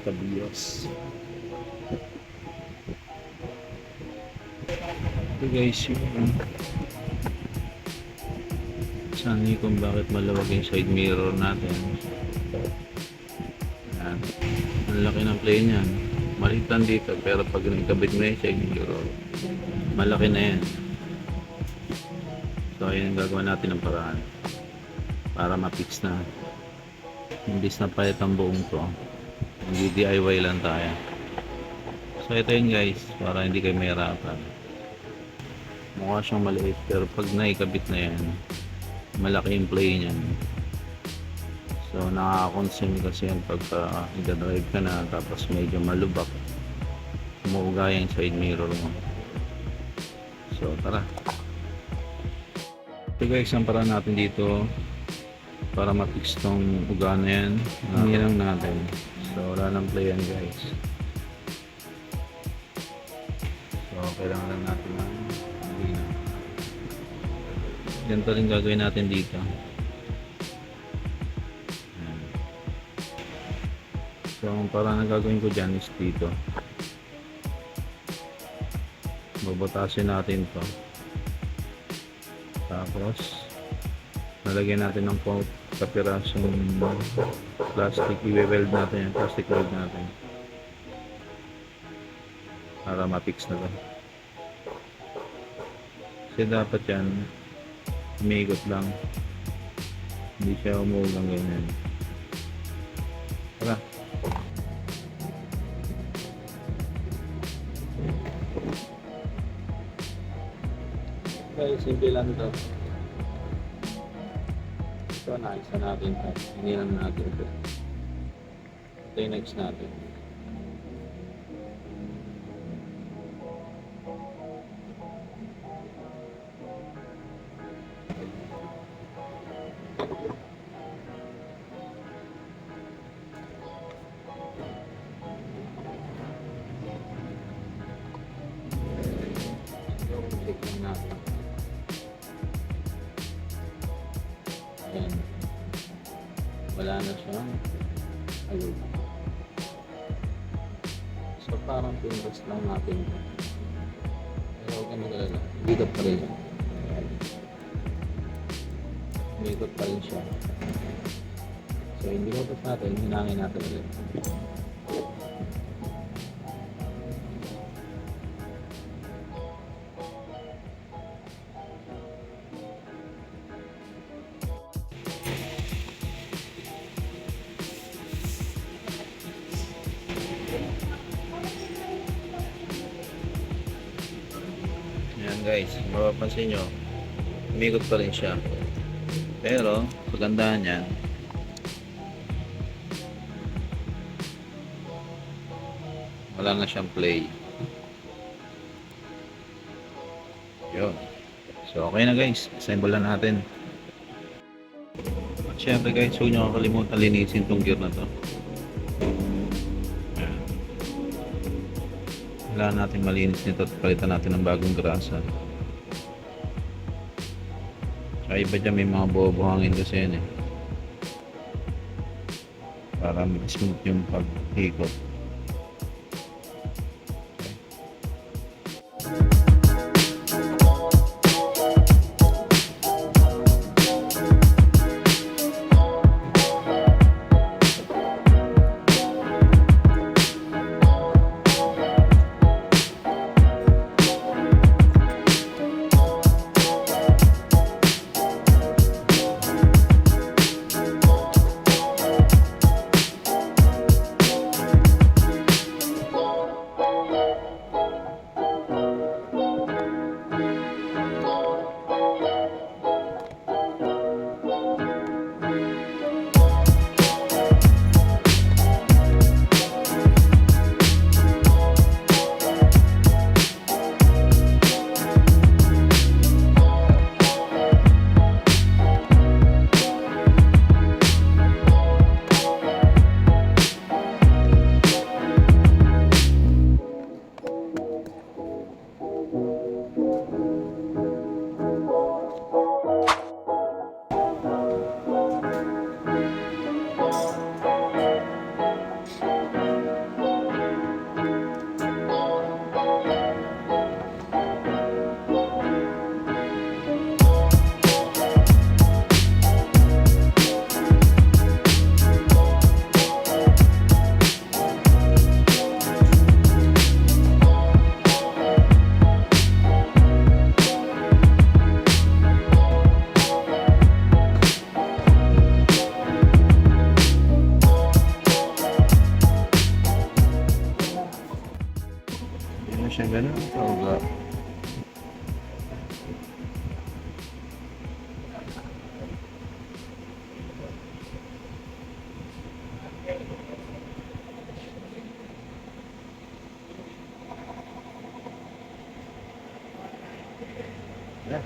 kabiyos. Ito guys yung sanay kung bakit maluwag yung side mirror natin. Yan. Ang laki ng play niyan. Maliit lang dito pero pag nakabit mo yung side mirror, malaki na yan. So ayun ang gagawin natin ng paraan para ma-fix na. Imbis na palit ang buong to, hindi DIY lang tayo. So ito yun guys, para hindi kayo mahirapan. Mukha siyang maliit pero pag naikabit na yan, malaki yung play niyan. So nakaka-consume kasi yan pagka i-drive ka na tapos medyo malubak, umuuga yung side mirror mo. So tara. Ito guys ang paraan natin dito para ma-fix tong uga na yan. Hinilang natin. So wala nang play yan guys. So kailangan lang natin ng hina. Ganito rin gagawin natin dito. Ayan. So ang paraan na gagawin ko dyan is dito. Babatasin natin to. Tapos nalagyan natin ng kapirasong plastic, i-weld natin yung plastic weld natin para ma-fix na to. Kasi dapat yan umiikot lang, hindi siya umuog lang ganyan. Tara. Okay, simple lang ito. Ito na, isa natin ito. Hinilang natin ito. Ito yung next natin. Check lang natin. Ayan. Wala na siyang ayun. So parang pinrest lang natin. Pero huwag ka mag-alala. Bigap pa rin siya. Bigap pa rin siya. So hindi ko natin, hinangin natin ulit. Ayan guys, mapapansin nyo, umikot pa rin siya. Pero, pagandahan yan, wala na siyang play. Yun. So, okay na guys. Assemble na natin. At syempre guys, huwag nyo kakalimutan linisin tong gear na to. Kailangan natin malinis nito at palitan natin ng bagong grasa. Tsaka iba dyan may mga buhangin kasi yan eh. Para smooth yung pag-ikot. Yan.